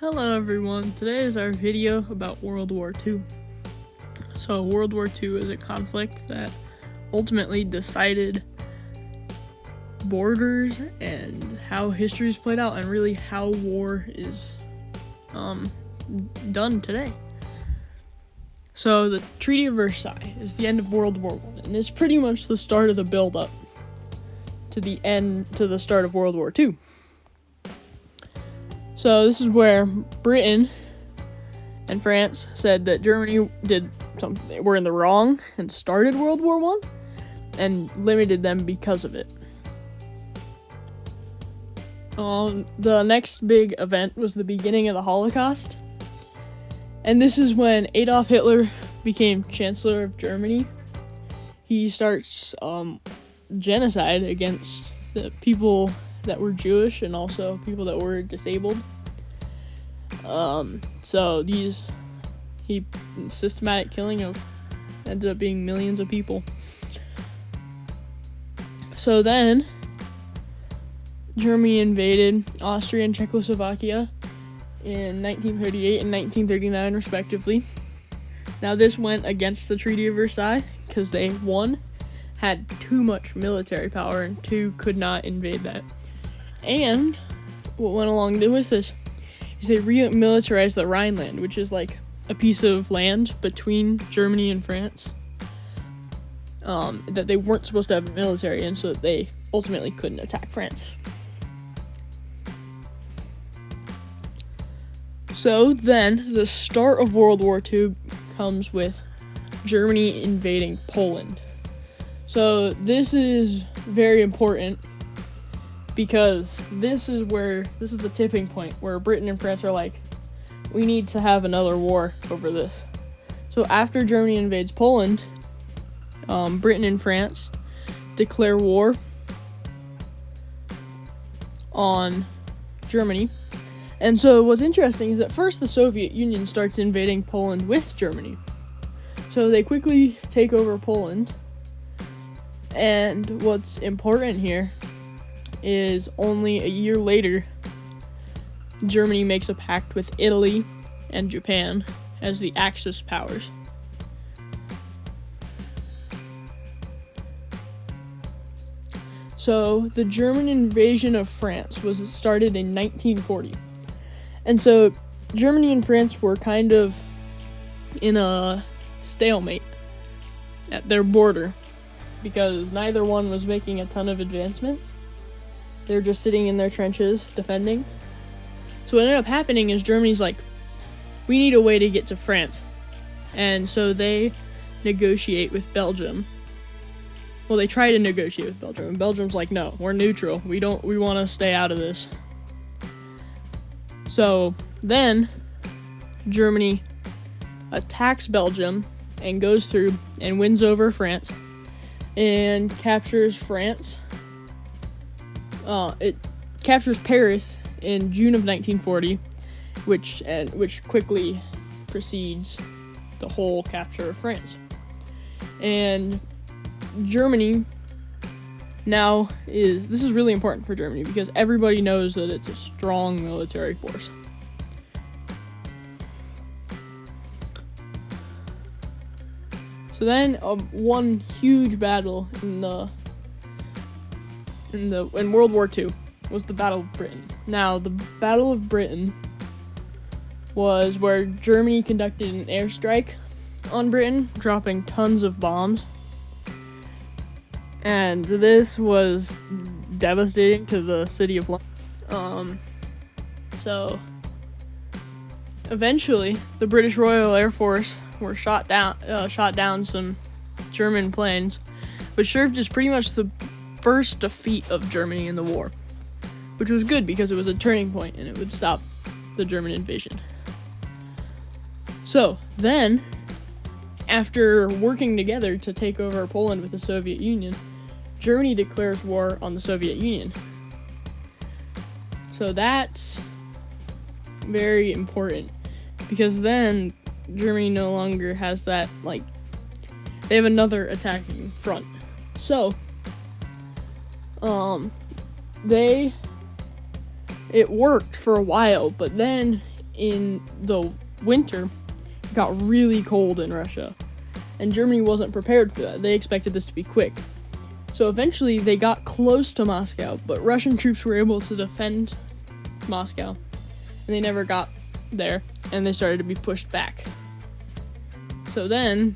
Hello everyone, today is our video about World War II. So World War II is a conflict that ultimately decided borders and how history is played out and really how war is done today. So the Treaty of Versailles is the end of World War I, and it's pretty much the start of the build-up to the start of World War II. So this is where Britain and France said that Germany did something, they were in the wrong and started World War I and limited them because of it. The next big event was the beginning of the Holocaust. And this is when Adolf Hitler became Chancellor of Germany. He starts genocide against the people that were Jewish and also people that were disabled. He systematic killing of ended up being millions of people. So then Germany invaded Austria and Czechoslovakia in 1938 and 1939 respectively. Now this went against the Treaty of Versailles because they, one, had too much military power and two, could not invade that. And what went along with this is they remilitarized the Rhineland, which is like a piece of land between Germany and France that they weren't supposed to have a military in, so that they ultimately couldn't attack France. So then the start of World War II comes with Germany invading Poland. So this is very important because this is the tipping point where Britain and France are like, we need to have another war over this. So after Germany invades Poland, Britain and France declare war on Germany. And so what's interesting is at first the Soviet Union starts invading Poland with Germany. So they quickly take over Poland. And what's important here is only a year later, Germany makes a pact with Italy and Japan as the Axis powers. So the German invasion of France was started in 1940. And so Germany and France were kind of in a stalemate at their border because neither one was making a ton of advancements. They were just sitting in their trenches defending. So what ended up happening is Germany's like, we need a way to get to France. And so they negotiate with Belgium. Well, they try to negotiate with Belgium, and Belgium's like, no, we're neutral. We want to stay out of this. So then Germany attacks Belgium and goes through and wins over France and captures France. It captures Paris in June of 1940, which quickly precedes the whole capture of France. And Germany now this is really important for Germany because everybody knows that it's a strong military force. So then one huge battle in World War II was the Battle of Britain. Now, the Battle of Britain was where Germany conducted an airstrike on Britain, dropping tons of bombs. And this was devastating to the city of London. So eventually, the British Royal Air Force were shot down some German planes, which served as pretty much the first defeat of Germany in the war, which was good because it was a turning point and it would stop the German invasion. So then, after working together to take over Poland with the Soviet Union, Germany declares war on the Soviet Union. So that's very important because then Germany no longer has that, they have another attacking front. So, it worked for a while, but then in the winter, it got really cold in Russia, and Germany wasn't prepared for that. They expected this to be quick. So eventually they got close to Moscow, but Russian troops were able to defend Moscow, and they never got there, and they started to be pushed back. So then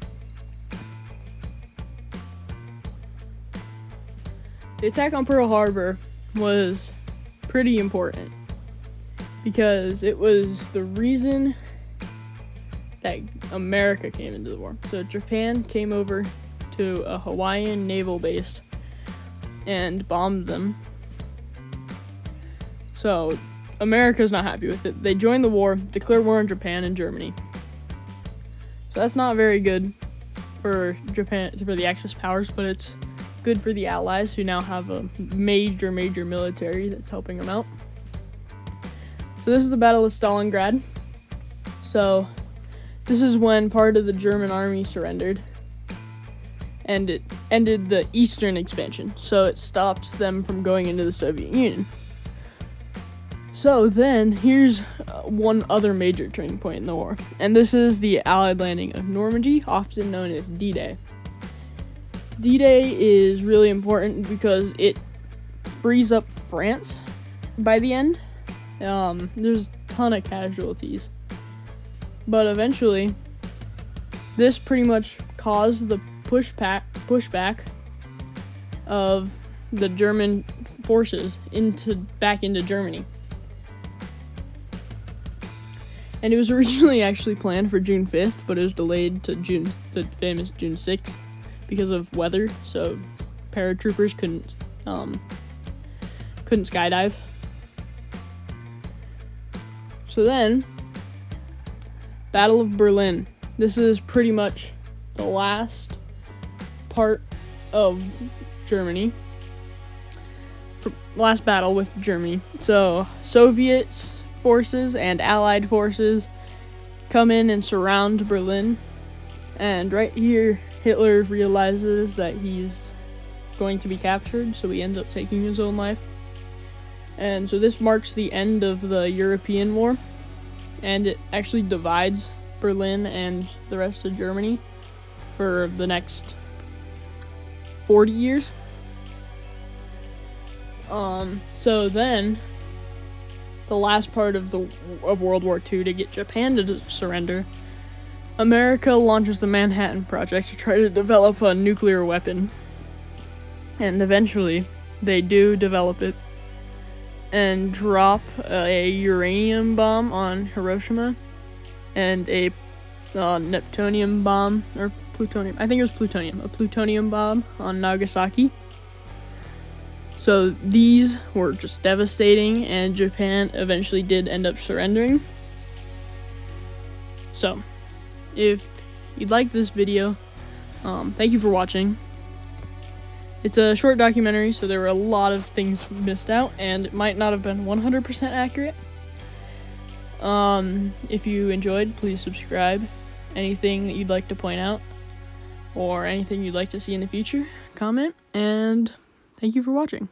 the attack on Pearl Harbor was pretty important because it was the reason that America came into the war. So Japan came over to a Hawaiian naval base and bombed them. So America's not happy with it. They joined the war, declared war on Japan and Germany. So that's not very good for Japan, for the Axis powers, but it's good for the Allies, who now have a major military that's helping them out. So this is the Battle of Stalingrad. So this is when part of the German army surrendered, and it ended the Eastern expansion. So it stopped them from going into the Soviet Union. So then here's one other major turning point in the war, and this is the Allied landing of Normandy, often known as D-Day. D-Day is really important because it frees up France by the end. There's a ton of casualties, but eventually this pretty much caused the pushback of the German forces back into Germany. And it was originally actually planned for June 5th, but it was delayed to the famous June 6th because of weather. So paratroopers couldn't skydive. So then, Battle of Berlin. This is pretty much the last part of Germany. Last battle with Germany. So Soviets forces and Allied forces come in and surround Berlin, and right here Hitler realizes that he's going to be captured, so he ends up taking his own life. And so this marks the end of the European War, and it actually divides Berlin and the rest of Germany for the next 40 years. So then the last part of World War II, to get Japan to surrender, America launches the Manhattan Project to try to develop a nuclear weapon. And eventually, they do develop it and drop a uranium bomb on Hiroshima and a Neptunium bomb, or plutonium, I think it was plutonium, a plutonium bomb on Nagasaki. So these were just devastating, and Japan eventually did end up surrendering. So, if you'd like this video, thank you for watching. It's a short documentary, so there were a lot of things missed out, and it might not have been 100% accurate. If you enjoyed, please subscribe. Anything that you'd like to point out, or anything you'd like to see in the future, comment, and thank you for watching.